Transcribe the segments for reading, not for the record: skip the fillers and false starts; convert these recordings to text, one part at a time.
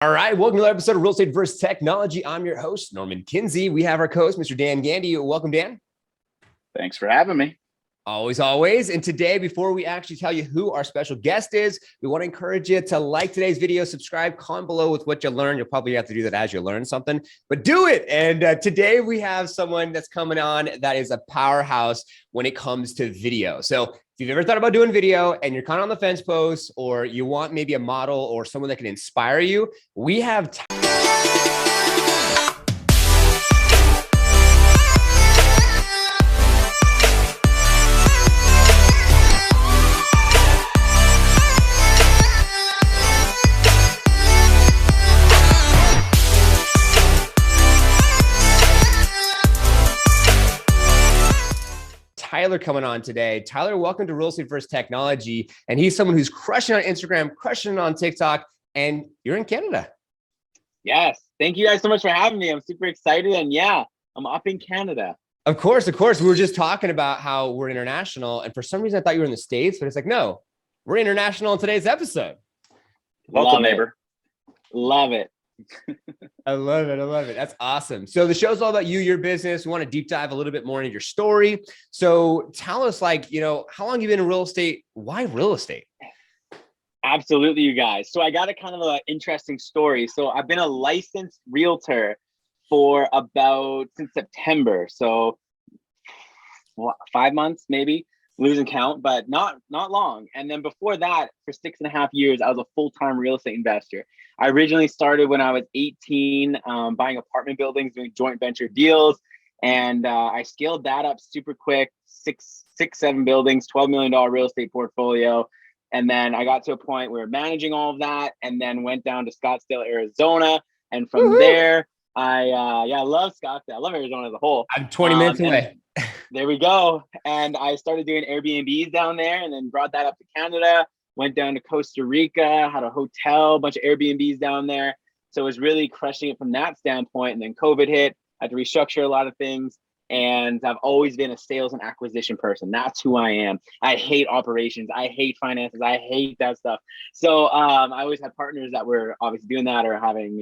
All right, welcome to another episode of Real Estate vs. Technology. I'm your host, Norman Kinsey. We have our co-host, Mr. Dan Gandy. Welcome, Dan. Thanks for having me. Always. And today, before we actually tell you who our special guest is, we want to encourage you to like today's video, subscribe, comment below with what you learned. You'll probably have to do that as you learn something, but do it. And today we have someone that's coming on that is a powerhouse when it comes to video. So if you've ever thought about doing video and you're kind of on the fence post, or you want maybe a model or someone that can inspire you, we have Tyler coming on today. Tyler, welcome to Real Estate vs. Technology. And he's someone who's crushing on Instagram, crushing it on TikTok, and you're in Canada. Yes. Thank you guys so much for having me. I'm super excited. And yeah, I'm up in Canada. Of course. We were just talking about how we're international. And for some reason, I thought you were in the States, but it's like, no, we're international in today's episode. Welcome, neighbor. Love it. I love it. That's awesome. So the show's all about you, your business. We want to deep dive a little bit more into your story. So tell us, how long you been in real estate? Why real estate? Absolutely, you guys. So I got a kind of an interesting story. So I've been a licensed realtor for since September. So 5 months, maybe, losing count, but not long. And then before that, for 6.5 years, I was a full-time real estate investor. I originally started when I was 18, buying apartment buildings, doing joint venture deals. And I scaled that up super quick, seven buildings, $12 million real estate portfolio. And then I got to a point where managing all of that, and then went down to Scottsdale, Arizona. And from there, I love Scottsdale. I love Arizona as a whole. I'm 20 minutes away. There we go. And I started doing Airbnbs down there, and then brought that up to Canada, went down to Costa Rica, had a hotel, a bunch of Airbnbs down there. So it was really crushing it from that standpoint. And then COVID hit, I had to restructure a lot of things. And I've always been a sales and acquisition person. That's who I am. I hate operations. I hate finances. I hate that stuff. So I always had partners that were obviously doing that, or having,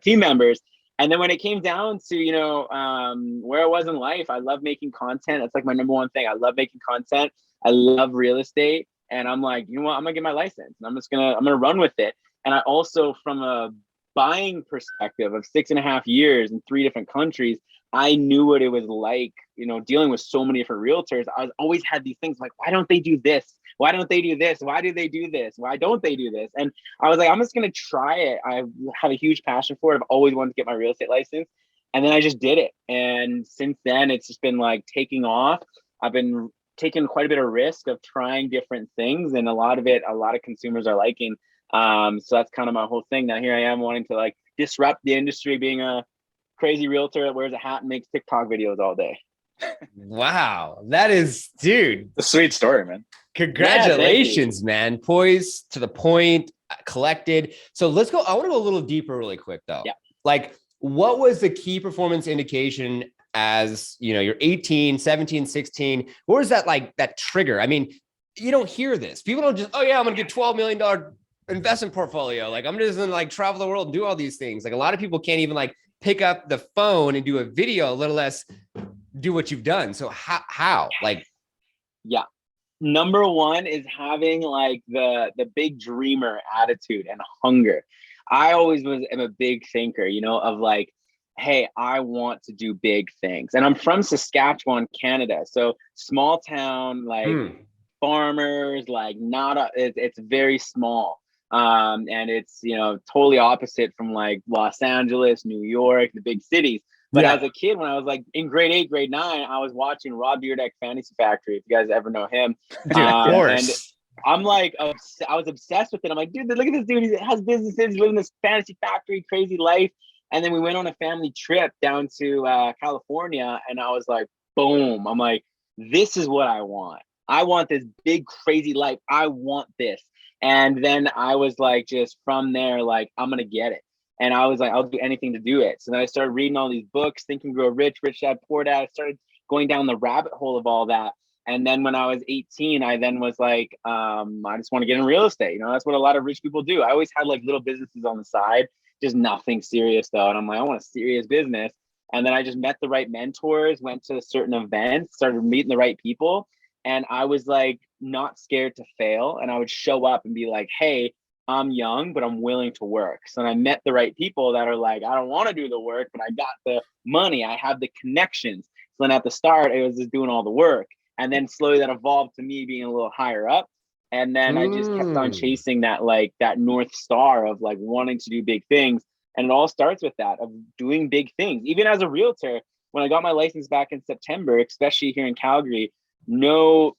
team members. And then when it came down to, where I was in life, I love making content. That's like my number one thing. I love making content. I love real estate. And I'm like, you know what, I'm gonna get my license, and I'm gonna run with it. And I also, from a buying perspective of 6.5 years in 3 different countries, I knew what it was like, dealing with so many different realtors. I always had these things like, why don't they do this? Why don't they do this? Why do they do this? Why don't they do this? And I was like, I'm just going to try it. I have a huge passion for it. I've always wanted to get my real estate license. And then I just did it. And since then, it's just been like taking off. I've been taking quite a bit of risk of trying different things. And a lot of consumers are liking. So that's kind of my whole thing. Now here I am wanting to disrupt the industry, being a crazy realtor that wears a hat and makes TikTok videos all day. Wow. That is, dude. A sweet story, man. Congratulations, man. Poised, to the point, collected. So let's go. I want to go a little deeper really quick though. Yeah. What was the key performance indication as, you're 18, 17, 16? What was that trigger? I mean, you don't hear this. People don't just, oh yeah, I'm going to get $12 million investment portfolio. I'm just going to travel the world and do all these things. A lot of people can't even pick up the phone and do a video, let alone do what you've done. So how? Yeah. Number one is having the big dreamer attitude and hunger. I always am a big thinker, of hey, I want to do big things. And I'm from Saskatchewan, Canada. So small town, farmers, it's very small. And it's, totally opposite from Los Angeles, New York, the big cities. But as a kid, when I was in grade 8, grade 9, I was watching Rob Dyrdek Fantasy Factory, if you guys ever know him. Dude, of course. And I'm I was obsessed with it. I'm like, dude, look at this dude. He has businesses, he's living this fantasy factory, crazy life. And then we went on a family trip down to California, and I was like, boom. I'm like, this is what I want. I want this big, crazy life. I want this. And then I was just from there, I'm going to get it. And I was like, I'll do anything to do it. So then I started reading all these books, Think and Grow Rich, Rich Dad, Poor Dad. I started going down the rabbit hole of all that. And then when I was 18, I then was like, I just want to get in real estate. That's what a lot of rich people do. I always had like little businesses on the side, just nothing serious though. And I'm like, I want a serious business. And then I just met the right mentors, went to certain events, started meeting the right people. And I was like, not scared to fail. And I would show up and be like, hey, I'm young, but I'm willing to work. So I met the right people that are like, I don't want to do the work, but I got the money. I have the connections. So then at the start, I was just doing all the work. And then slowly that evolved to me being a little higher up. And then I just kept on chasing that, like that North Star of like wanting to do big things. And it all starts with that, of doing big things. Even as a realtor, when I got my license back in September, especially here in Calgary, didn't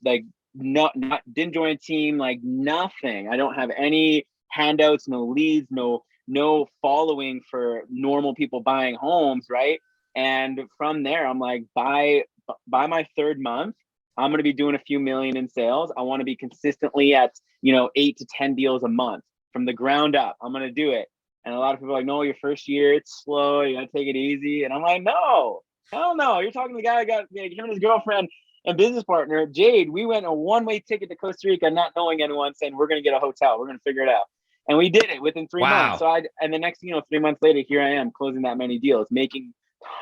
join a team, like nothing. I don't have any handouts, no leads, no following for normal people buying homes, right? And from there, I'm like, by my third month, I'm going to be doing a few million in sales. I want to be consistently at 8 to 10 deals a month from the ground up. I'm going to do it. And a lot of people are like, no, your first year, it's slow. You got to take it easy. And I'm like, no, hell no. You're talking to the guy who got him and his girlfriend and business partner, Jade. We went a one-way ticket to Costa Rica, not knowing anyone, saying, we're going to get a hotel. We're going to figure it out. And we did it within 3 months. So and the next, 3 months later, here I am closing that many deals, making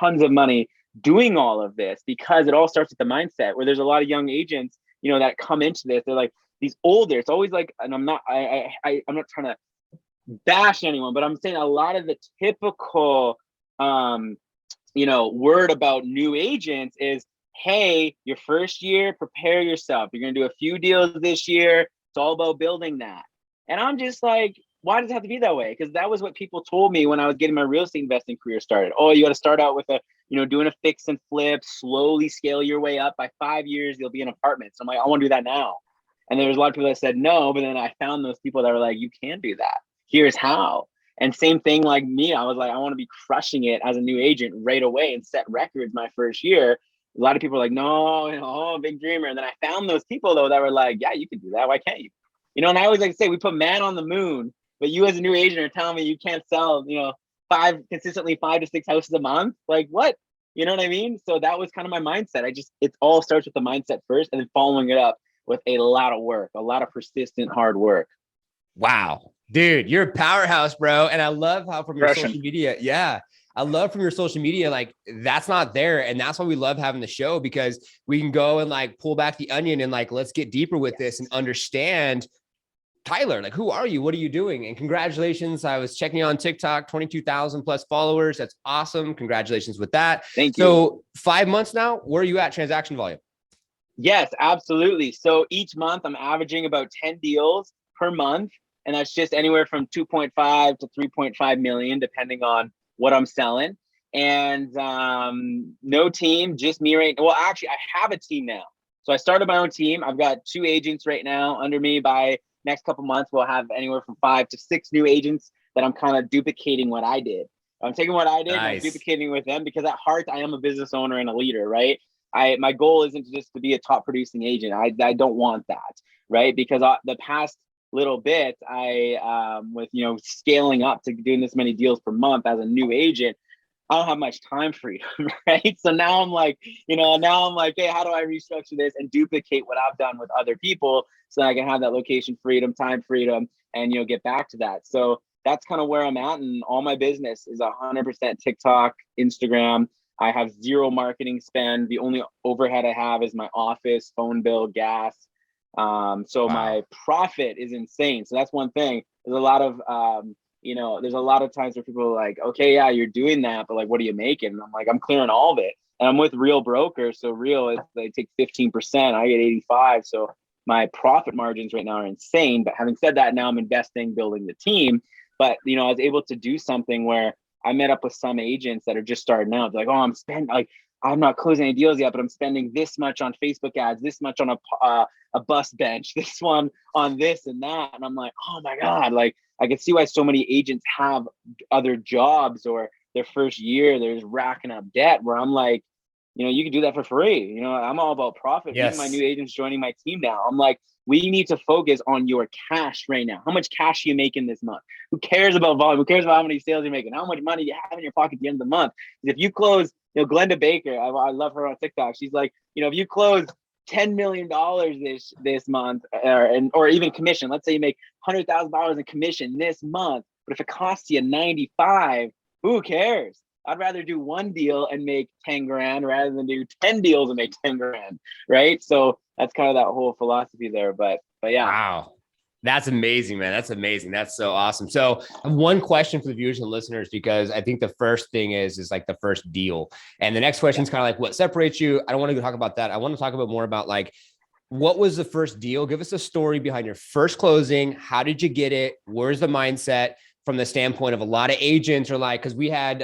tons of money, doing all of this, because it all starts with the mindset. Where there's a lot of young agents, that come into this. They're like these older. It's always like, and I'm not trying to bash anyone, but I'm saying a lot of the typical, word about new agents is, hey, your first year, prepare yourself. You're going to do a few deals this year. It's all about building that. And I'm just like, why does it have to be that way? Because that was what people told me when I was getting my real estate investing career started. Oh, you got to start out with doing a fix and flip, slowly scale your way up. By 5 years, you'll be in apartments. I'm like, I want to do that now. And there was a lot of people that said no, but then I found those people that were like, you can do that. Here's how. And same thing like me, I was like, I want to be crushing it as a new agent right away and set records my first year. A lot of people are like, no, big dreamer. And then I found those people though that were like, yeah, you can do that. Why can't you? And I always like to say, we put man on the moon, but you as a new agent are telling me you can't sell, consistently 5 to 6 houses a month. Like what? You know what I mean? So that was kind of my mindset. It all starts with the mindset first, and then following it up with a lot of work, a lot of persistent hard work. Wow, dude, you're a powerhouse, bro. And I love how from your social media. Yeah. I love from your social media, like that's not there. And that's why we love having the show, because we can go and like pull back the onion and like, let's get deeper with this and understand, Tyler, like, who are you? What are you doing? And congratulations. I was checking you on TikTok, 22,000 plus followers. That's awesome. Congratulations with that. Thank you. So 5 months now, where are you at transaction volume? Yes, absolutely. So each month I'm averaging about 10 deals per month. And that's just anywhere from 2.5 to 3.5 million, depending on what I'm selling. And no team, just me right now. Well, actually, I have a team now. So I started my own team. I've got 2 agents right now under me. By next couple months, we'll have anywhere from 5 to 6 new agents that I'm kind of duplicating what I did. I'm taking what I did and I'm duplicating with them, because at heart, I am a business owner and a leader, right? My goal isn't just to be a top producing agent. I don't want that, right? Because the past little bit, with scaling up to doing this many deals per month as a new agent, I don't have much time freedom, right? So now I'm like, hey, how do I restructure this and duplicate what I've done with other people so that I can have that location freedom, time freedom, and get back to that. So that's kind of where I'm at, and all my business is 100% TikTok, Instagram. I have 0 marketing spend. The only overhead I have is my office, phone bill, gas. So my profit is insane. So that's one thing. There's a lot of, there's a lot of times where people are like, okay, yeah, you're doing that, but like, what are you making? And I'm like, I'm clearing all of it. And I'm with Real Brokers. So Real, they take 15%, I get 85. So my profit margins right now are insane. But having said that, now I'm investing, building the team. But, I was able to do something where I met up with some agents that are just starting out. They're like, oh, I'm not closing any deals yet, but I'm spending this much on Facebook ads, this much on a bus bench, this one on this and that. And I'm like, oh my God, like I can see why so many agents have other jobs, or their first year, they're just racking up debt, where I'm like, you can do that for free. I'm all about profit. Yes. Even my new agents joining my team now, I'm like, we need to focus on your cash right now. How much cash are you making this month? Who cares about volume? Who cares about how many sales you're making? How much money you have in your pocket at the end of the month? If you close, Glenda Baker, I love her on TikTok. She's like, if you close $10 million this month, or even commission. Let's say you make $100,000 in commission this month, but if it costs you 95, who cares? I'd rather do one deal and make 10 grand rather than do 10 deals and make 10 grand. Right. So that's kind of that whole philosophy there. But yeah. Wow. That's amazing, man. That's amazing. That's so awesome. So I have one question for the viewers and listeners, because I think the first thing is like the first deal. And the next question is kind of like what separates you. I don't want to talk about that. I want to talk about more about like, what was the first deal? Give us a story behind your first closing. How did you get it? Where's the mindset? From the standpoint of a lot of agents are like, because we had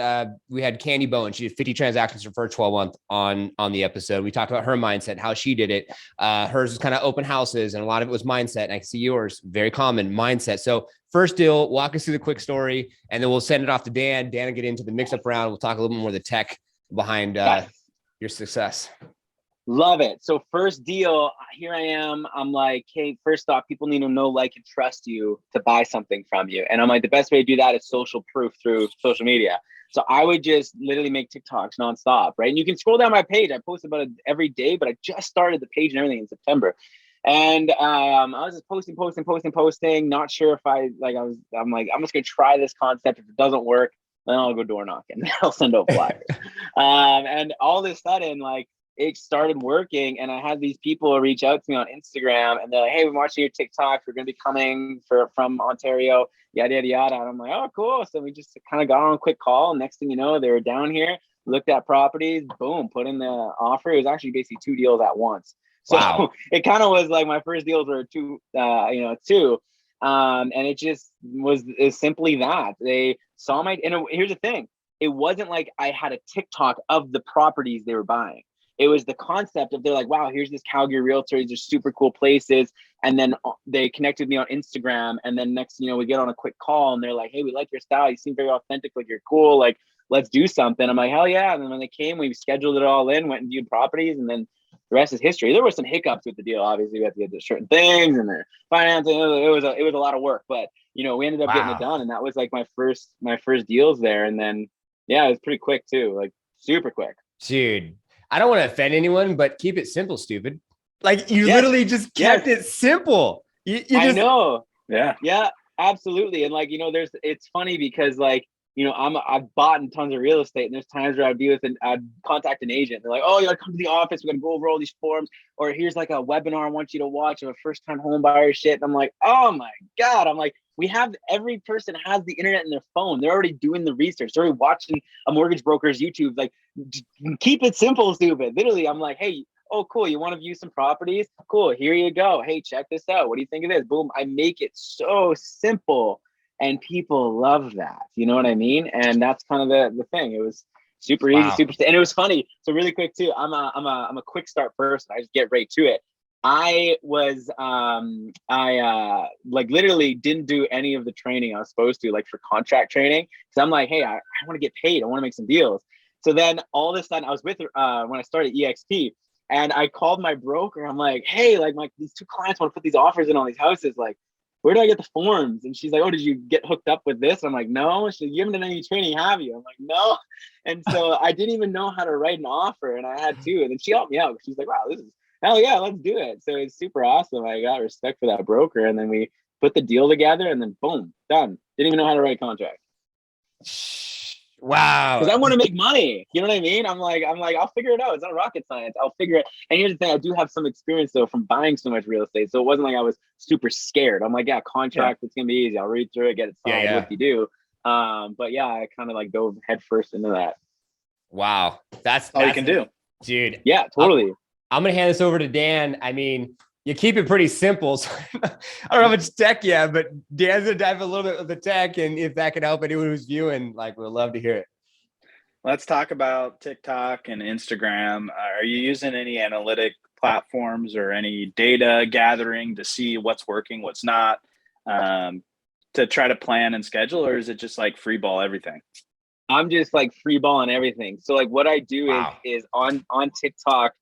Candy Bowen, she did 50 transactions for her 12 month on the episode. We talked about her mindset, how she did it. Hers was kind of open houses, and a lot of it was mindset. And I can see yours, very common mindset. So first deal, walk us through the quick story, and then we'll send it off to Dan. Dan will get into the mix up round. We'll talk a little bit more of the tech behind your success. Love it. So first deal, here I am. I'm like, hey, first off, people need to know, like, and trust you to buy something from you. And I'm like, the best way to do that is social proof through social media. So I would just literally make TikToks nonstop, right? And you can scroll down my page. I post about it every day, but I just started the page and everything in September. And I was just posting, not sure if I'm like, I'm just gonna try this concept. If it doesn't work, then I'll go door knocking. I'll send out flyers. And all of a sudden, like, it started working, and I had these people reach out to me on Instagram, and they're like, hey, we're watching your TikToks. We're going to be coming from Ontario, yada, yada, yada. And I'm like, oh, cool. So we just kind of got on a quick call. And next thing you know, they were down here, looked at properties, boom, put in the offer. It was actually basically 2 deals at once. So wow. It kind of was like my first deals were two. And it just was simply that. They saw and here's the thing. It wasn't like I had a TikTok of the properties they were buying. It was the concept of, they're like, wow, here's this Calgary realtor. These are super cool places. And then they connected me on Instagram. And then next, we get on a quick call, and they're like, hey, we like your style. You seem very authentic. Like, you're cool. Like, let's do something. I'm like, hell yeah. And then when they came, we scheduled it all in, went and viewed properties. And then the rest is history. There were some hiccups with the deal. Obviously, we had to get to certain things and their financing. It was a lot of work, but we ended up getting it done. And that was like my first deals there. And then, yeah, it was pretty quick too. Like, super quick. Dude. I don't want to offend anyone, but keep it simple, stupid. Like, you literally just kept it simple. I know. Yeah, absolutely. And like, it's funny because like, I've bought in tons of real estate, and there's times where I'd contact an agent. They're like, oh, you gotta come to the office. We're gonna go over all these forms, or here's like a webinar I want you to watch of a first time home buyer shit. And I'm like, oh my God. I'm like, every person has the internet in their phone. They're already doing the research. They're already watching a mortgage broker's YouTube. Like, keep it simple, stupid. Literally, I'm like, hey, oh, cool. You want to view some properties? Cool. Here you go. Hey, check this out. What do you think of this? Boom. I make it so simple, and people love that. You know what I mean? And that's kind of the thing. It was super easy, and it was funny. So really quick too. I'm a quick start person. I just get right to it. I was, like literally didn't do any of the training I was supposed to, like for contract training. Cause I'm like, hey, I want to get paid. I want to make some deals. So then all of a sudden I was with, when I started EXP, and I called my broker. I'm like, hey, like these 2 clients want to put these offers in on these houses. Like, where do I get the forms? And she's like, oh, did you get hooked up with this? I'm like, no. She's like, you haven't done any training, have you? I'm like, no. And so I didn't even know how to write an offer, and I had to. And then she helped me out. She's like, wow, this is, hell yeah, let's do it. So it's super awesome. I got respect for that broker. And then we put the deal together, and then boom, done. Didn't even know how to write a contract. Wow. Because I want to make money. You know what I mean? I'm like, I'll figure it out. It's not rocket science. I'll figure it. And here's the thing. I do have some experience though from buying so much real estate. So it wasn't like I was super scared. I'm like, yeah, contract, it's going to be easy. I'll read through it, get it signed, what you do. But yeah, I kind of like dove head first into that. Wow. That's all you can do. Dude. Yeah, totally. I'm going to hand this over to Dan. I mean, you keep it pretty simple. So I don't know how much tech yet, but Dan's going to dive a little bit with the tech. And if that can help anyone who's viewing, like, we'd love to hear it. Let's talk about TikTok and Instagram. Are you using any analytic platforms or any data gathering to see what's working, what's not, to try to plan and schedule? Or is it just like free ball everything? I'm just like free balling everything. So like what I do is on TikTok,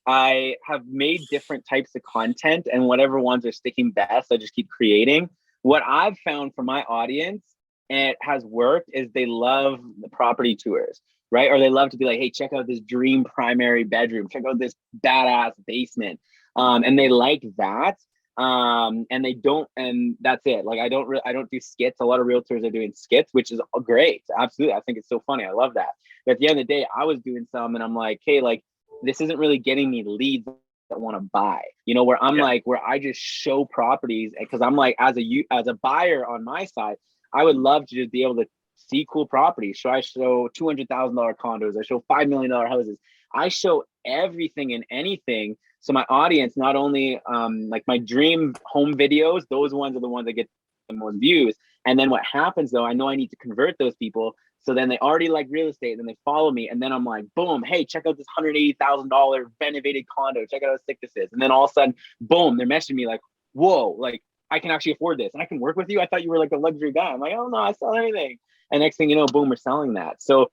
I have made different types of content, and whatever ones are sticking best, I just keep creating. What I've found for my audience, and it has worked, is they love the property tours, right? Or they love to be like, hey, check out this dream primary bedroom. Check out this badass basement. And they like that. And they don't, and that's it. Like, I don't do skits. A lot of realtors are doing skits, which is great. Absolutely. I think it's so funny. I love that. But at the end of the day, I was doing some and I'm like, hey, like, this isn't really getting me leads that want to buy, you know, where I'm like, where I just show properties. Cause I'm like, as a buyer on my side, I would love to just be able to see cool properties. So I show $200,000 condos. I show $5 million houses. I show everything and anything. So my audience, not only like my dream home videos, those ones are the ones that get the most views. And then what happens though, I know I need to convert those people. So then they already like real estate, and then they follow me. And then I'm like, boom, hey, check out this $180,000 renovated condo. Check out how sick this is. And then all of a sudden, boom, they're messaging me like, whoa, like I can actually afford this and I can work with you. I thought you were like a luxury guy. I'm like, oh no, I sell anything. And next thing you know, boom, we're selling that. So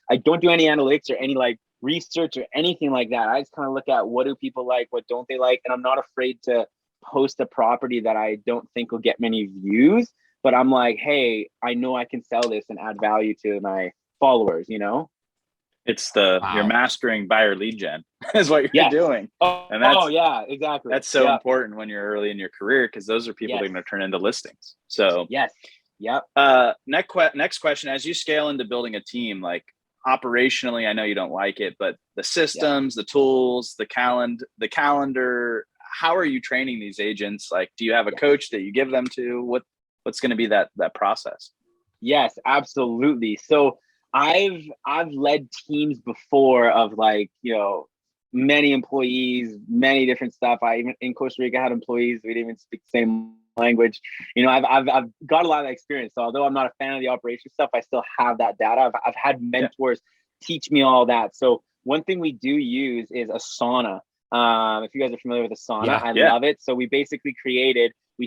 I don't do any analytics or any like research or anything like that. I just kind of look at what do people like, what don't they like, and I'm not afraid to post a property that I don't think will get many views, but I'm like, hey, I know I can sell this and add value to my followers, you know? It's you're mastering buyer lead gen is what you're doing. And yeah, exactly. That's so important when you're early in your career, because those are people that are going to turn into listings. So next question, as you scale into building a team, like operationally, I know you don't like it, but the systems, the tools, the calendar, how are you training these agents? Like, do you have a coach that you give them to? What's going to be that process? Yes, absolutely. So I've led teams before of like, you know, many employees, many different stuff. I even in Costa Rica had employees, we didn't even speak the same language. You know, I've got a lot of experience. So although I'm not a fan of the operation stuff, I still have that data. I've had mentors teach me all that. So one thing we do use is Asana. If you guys are familiar with Asana, I love it. So we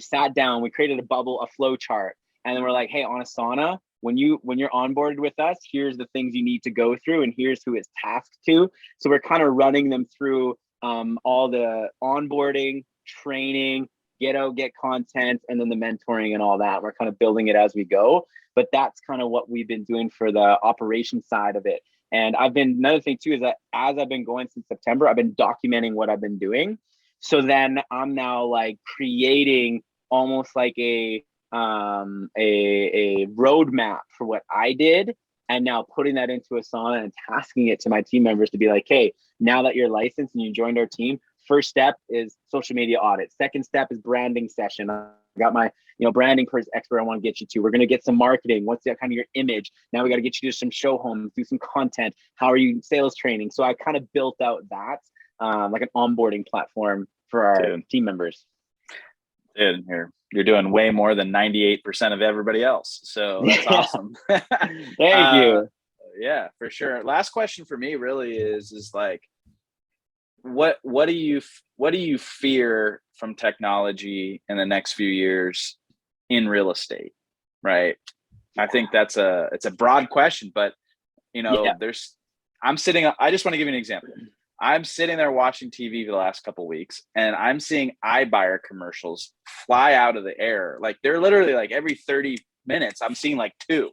sat down, we created a bubble, a flow chart, and then we're like, hey, on Asana, when you're onboarded with us, here's the things you need to go through, and here's who it's tasked to. So we're kind of running them through all the onboarding, training, get content, and then the mentoring and all that. We're kind of building it as we go. But that's kind of what we've been doing for the operation side of it. And another thing too, is that as I've been going since September, I've been documenting what I've been doing. So then I'm now like creating almost like a roadmap for what I did, and now putting that into Asana and tasking it to my team members to be like, hey, now that you're licensed and you joined our team, first step is social media audit. Second step is branding session. I got my, branding expert I want to get you to. We're going to get some marketing. What's that kind of your image? Now we got to get you to some show homes, do some content. How are you sales training? So I kind of built out that like an onboarding platform for our team members. Dude, you're doing way more than 98% of everybody else. So that's awesome. Thank you. Yeah, for sure. Last question for me really is like, what do you fear from technology in the next few years in real estate? Right. I think it's a broad question, but I just want to give you an example. I'm sitting there watching TV the last couple of weeks, and I'm seeing iBuyer commercials fly out of the air. Like they're literally like every 30 minutes, I'm seeing like 2.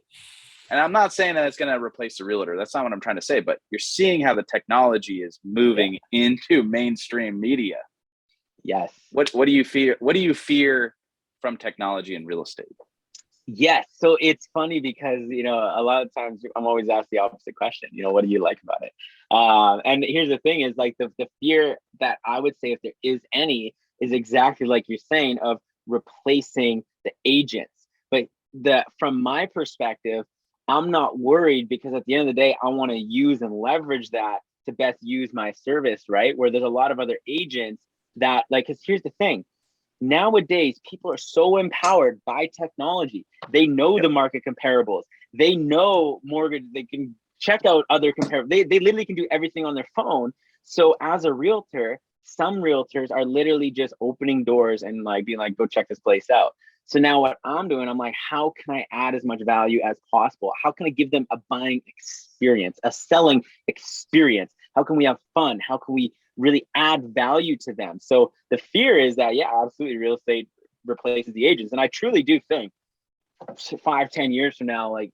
And I'm not saying that it's going to replace the realtor. That's not what I'm trying to say, but you're seeing how the technology is moving into mainstream media. Yes. What do you fear? What do you fear from technology in real estate? Yes. So it's funny because, a lot of times I'm always asked the opposite question, what do you like about it? And here's the thing is like the fear that I would say, if there is any, is exactly like you're saying, of replacing the agents. But from my perspective, I'm not worried, because at the end of the day, I want to use and leverage that to best use my service, right? Where there's a lot of other agents that because here's the thing. Nowadays, people are so empowered by technology. They know the market comparables. They know mortgage. They can check out other comparables. They literally can do everything on their phone. So as a realtor, some realtors are literally just opening doors and like being like, go check this place out. So now what I'm doing, I'm like, how can I add as much value as possible? How can I give them a buying experience, a selling experience? How can we have fun? How can we really add value to them? So the fear is that, absolutely, real estate replaces the agents. And I truly do think 5-10 years from now, like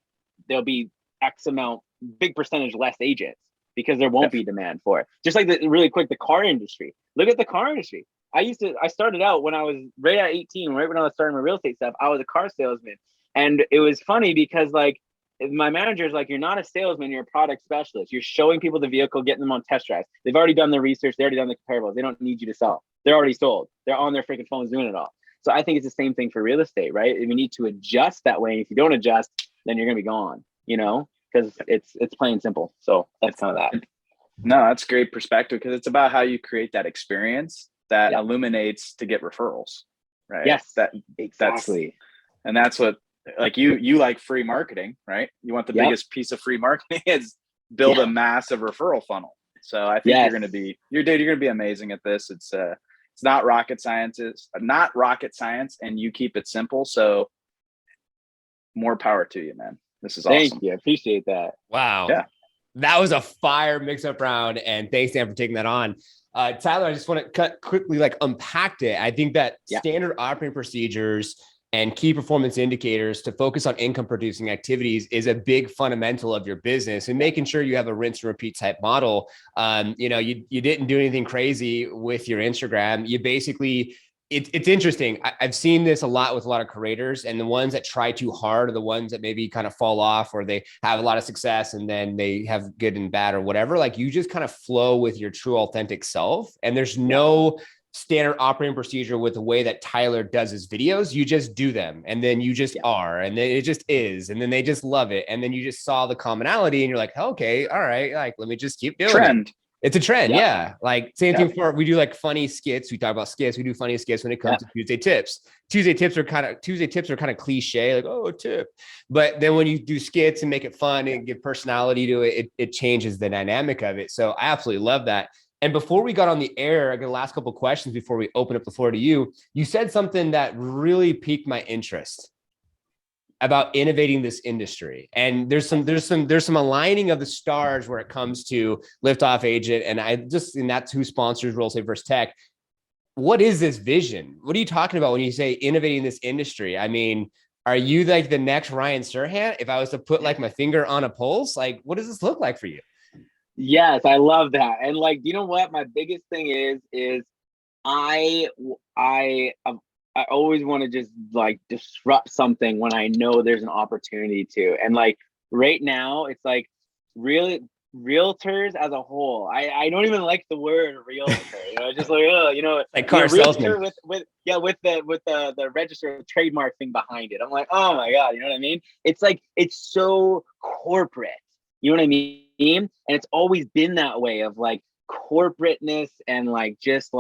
there'll be X amount, big percentage less agents, because there won't be demand for it. Just like really quick, the car industry. Look at the car industry. I started out when I was right at 18, right when I was starting my real estate stuff, I was a car salesman. And it was funny because like my manager's like, you're not a salesman, you're a product specialist. You're showing people the vehicle, getting them on test drives. They've already done their research, they've already done the comparables. They don't need you to sell. They're already sold. They're on their freaking phones doing it all. So I think it's the same thing for real estate, right? We need to adjust that way. And if you don't adjust, then you're gonna be gone, you know, because it's plain simple. So that's kind of that. No, that's great perspective, because it's about how you create that experience that illuminates to get referrals, right? Yes, that exactly. That's what, like, you like free marketing, right? You want the biggest piece of free marketing is build a massive referral funnel. So I think you're going to be amazing at this. It's not rocket science, and you keep it simple. So more power to you, man. This is awesome. Thank you. I appreciate that. Wow. Yeah. That was a fire mix-up round, and thanks, Dan, for taking that on. Tyler, I just want to quickly unpacked it. I think that standard operating procedures and key performance indicators to focus on income producing activities is a big fundamental of your business, and making sure you have a rinse and repeat type model. You know, you didn't do anything crazy with your Instagram. You basically, it's interesting. I've seen this a lot with a lot of creators, and the ones that try too hard are the ones that maybe kind of fall off, or they have a lot of success and then they have good and bad or whatever. Like, you just kind of flow with your true authentic self, and there's no standard operating procedure with the way that Tyler does his videos. You just do them, and then you just are, and then it just is, and then they just love it, and then you just saw the commonality and you're like, okay, all right, like, let me just keep doing it. It's a trend. Yeah. Like, same thing for, we do like funny skits. We talk about skits. We do funny skits when it comes to Tuesday tips. Tuesday tips are kind of cliche, like, oh, a tip. But then when you do skits and make it fun and give personality to it, it changes the dynamic of it. So I absolutely love that. And before we got on the air, I got the last couple of questions before we open up the floor to you. You said something that really piqued my interest about innovating this industry. And there's some aligning of the stars where it comes to liftoffagent. And that's who sponsors Real Estate vs. Tech. What is this vision? What are you talking about when you say innovating this industry? I mean, are you like the next Ryan Serhant? If I was to put like my finger on a pulse, like, what does this look like for you? Yes, I love that. And like, you know what? My biggest thing is I always want to just like disrupt something when I know there's an opportunity to. And like right now, it's like really realtors as a whole. I don't even like the word realtor. You know, just like, oh, you know, like car salesman with the registered trademark thing behind it. I'm like, oh my God, you know what I mean? It's like, it's so corporate. You know what I mean? And it's always been that way of like corporateness and like just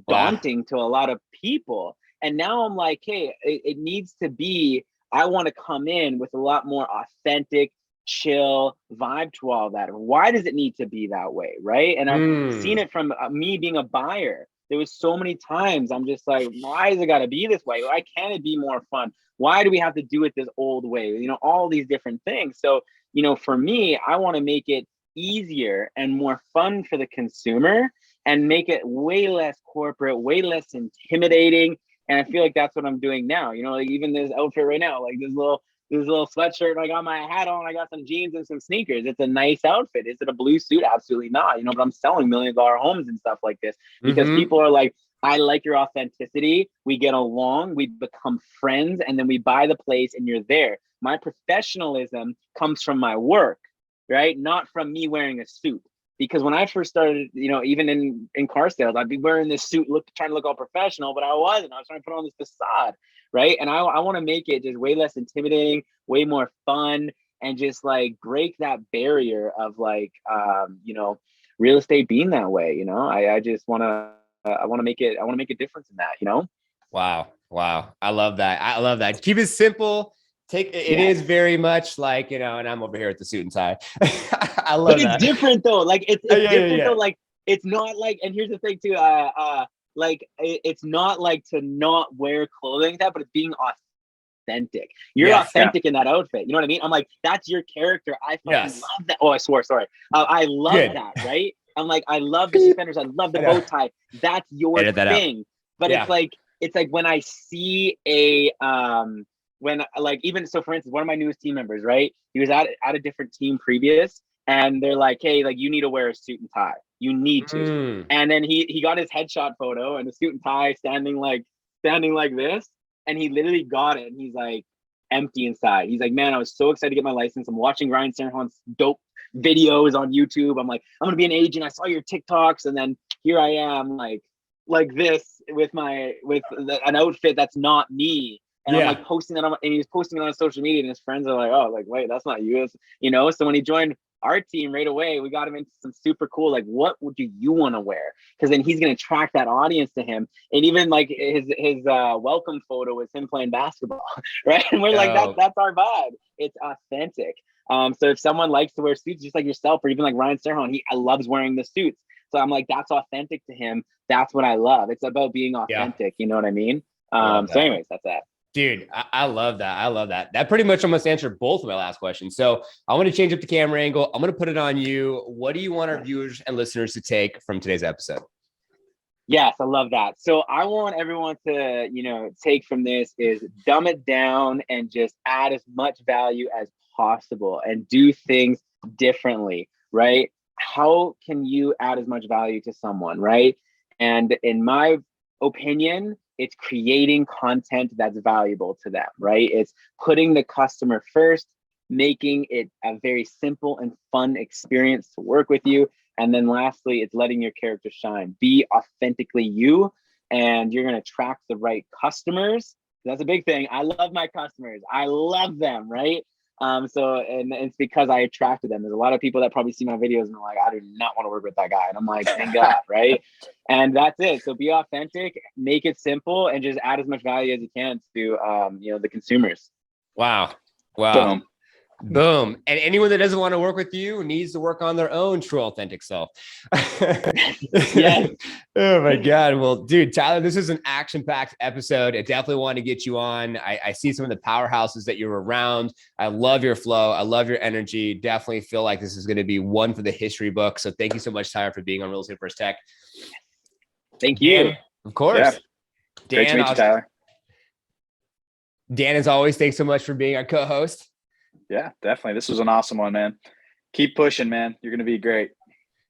daunting to a lot of people. And now I'm like, hey, it needs to be, I want to come in with a lot more authentic, chill vibe to all that. Why does it need to be that way? Right. And I've seen it from me being a buyer. There was so many times I'm just like, why is it got to be this way? Why can't it be more fun? Why do we have to do it this old way? You know, all these different things. So, you know, for me, I want to make it easier and more fun for the consumer and make it way less corporate, way less intimidating. And I feel like that's what I'm doing now. You know, like even this outfit right now, like this little sweatshirt, I got my hat on, I got some jeans and some sneakers. It's a nice outfit. Is it a blue suit? Absolutely not. You know, but I'm selling $1 million homes and stuff like this because people are like, I like your authenticity. We get along, we become friends, and then we buy the place and you're there. My professionalism comes from my work, right? Not from me wearing a suit. Because when I first started, you know, even in car sales, I'd be wearing this suit, trying to look all professional, but I wasn't. I was trying to put on this facade, right? And I want to make it just way less intimidating, way more fun, and just like break that barrier of like, you know, real estate being that way. You know, I just want to, I want to make a difference in that. You know. Wow, I love that. Keep it simple. It is very much like, you know, and I'm over here with the suit and tie. I love that. But it's different though. Like it's different though. Like it's not like, and here's the thing too. Like it's not like to not wear clothing like that, but it's being authentic. You're authentic in that outfit. You know what I mean? I'm like, that's your character. I fucking love that. Oh, I swore. Sorry. I love that. Right. I'm like, I love the suspenders. I love the bow tie. That's your thing. But it's like when I see when like, even so, for instance, one of my newest team members, right? He was at a different team previous, and they're like, hey, like you need to wear a suit and tie. You need to. And then he got his headshot photo and the suit and tie standing like this. And he literally got it. And he's like empty inside. He's like, man, I was so excited to get my license. I'm watching Ryan Serhant's dope videos on YouTube. I'm like, I'm gonna be an agent. I saw your TikToks, and then here I am, like this with an outfit that's not me. And I'm like posting that on, and he's posting it on social media, and his friends are like, oh, like, wait, that's not you. It's, you know, so when he joined our team right away, we got him into some super cool, like, what would you want to wear? Because then he's going to attract that audience to him. And even like his welcome photo was him playing basketball, right? And we're like, that's our vibe. It's authentic. So if someone likes to wear suits, just like yourself, or even like Ryan Serhant, he loves wearing the suits. So I'm like, that's authentic to him. That's what I love. It's about being authentic. You know what I mean? So anyways, that's that. Dude, I love that. I love that. That pretty much almost answered both of my last questions. So I want to change up the camera angle. I'm going to put it on you. What do you want our viewers and listeners to take from today's episode? Yes, I love that. So I want everyone to, you know, take from this is dumb it down and just add as much value as possible and do things differently, right? How can you add as much value to someone, right? And in my opinion, it's creating content that's valuable to them, right? It's putting the customer first, making it a very simple and fun experience to work with you. And then lastly, it's letting your character shine. Be authentically you, and you're going to attract the right customers. That's a big thing. I love my customers. I love them, right? So it's because I attracted them. There's a lot of people that probably see my videos and are like, I do not want to work with that guy. And I'm like, thank God, right? And that's it. So be authentic, make it simple, and just add as much value as you can to you know, the consumers. Wow. Boom. And anyone that doesn't want to work with you needs to work on their own true authentic self. Yeah. Oh my God. Well, dude, Tyler, this is an action-packed episode. I definitely want to get you on. I see some of the powerhouses that you're around. I love your flow. I love your energy. Definitely feel like this is going to be one for the history book. So thank you so much, Tyler, for being on Real Estate First Tech. Thank you. Dan, of course. Yeah. Dan, Great to meet you, Tyler. Dan, as always, thanks so much for being our co-host. Yeah, definitely. This was an awesome one, man. Keep pushing, man. You're going to be great.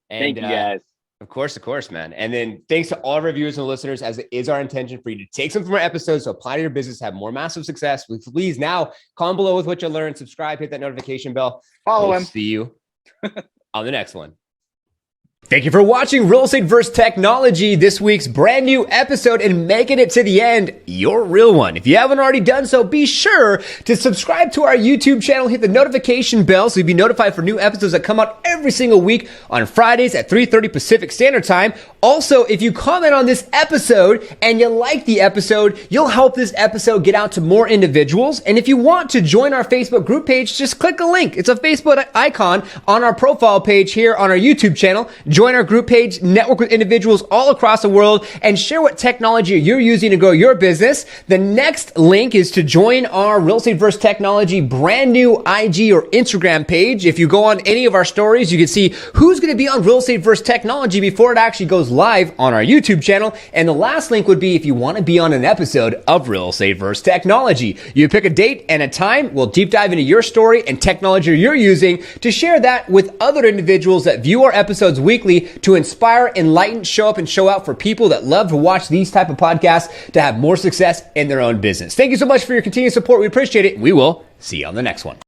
And, thank you, guys. Of course, man. And then thanks to all of our viewers and listeners, as it is our intention for you to take some from our episodes to apply to your business, have more massive success. Please now comment below with what you learned, subscribe, hit that notification bell. Follow him. See you on the next one. Thank you for watching Real Estate vs. Technology, this week's brand new episode, and making it to the end, your real one. If you haven't already done so, be sure to subscribe to our YouTube channel, hit the notification bell so you'll be notified for new episodes that come out every single week on Fridays at 3:30 Pacific Standard Time. Also, if you comment on this episode and you like the episode, you'll help this episode get out to more individuals. And if you want to join our Facebook group page, just click a link. It's a Facebook icon on our profile page here on our YouTube channel. Join our group page, network with individuals all across the world, and share what technology you're using to grow your business. The next link is to join our Real Estate vs. Technology brand new IG or Instagram page. If you go on any of our stories, you can see who's going to be on Real Estate vs. Technology before it actually goes live on our YouTube channel. And the last link would be if you want to be on an episode of Real Estate vs. Technology. You pick a date and a time. We'll deep dive into your story and technology you're using to share that with other individuals that view our episodes weekly to inspire, enlighten, show up, and show out for people that love to watch these type of podcasts to have more success in their own business. Thank you so much for your continued support. We appreciate it. We will see you on the next one.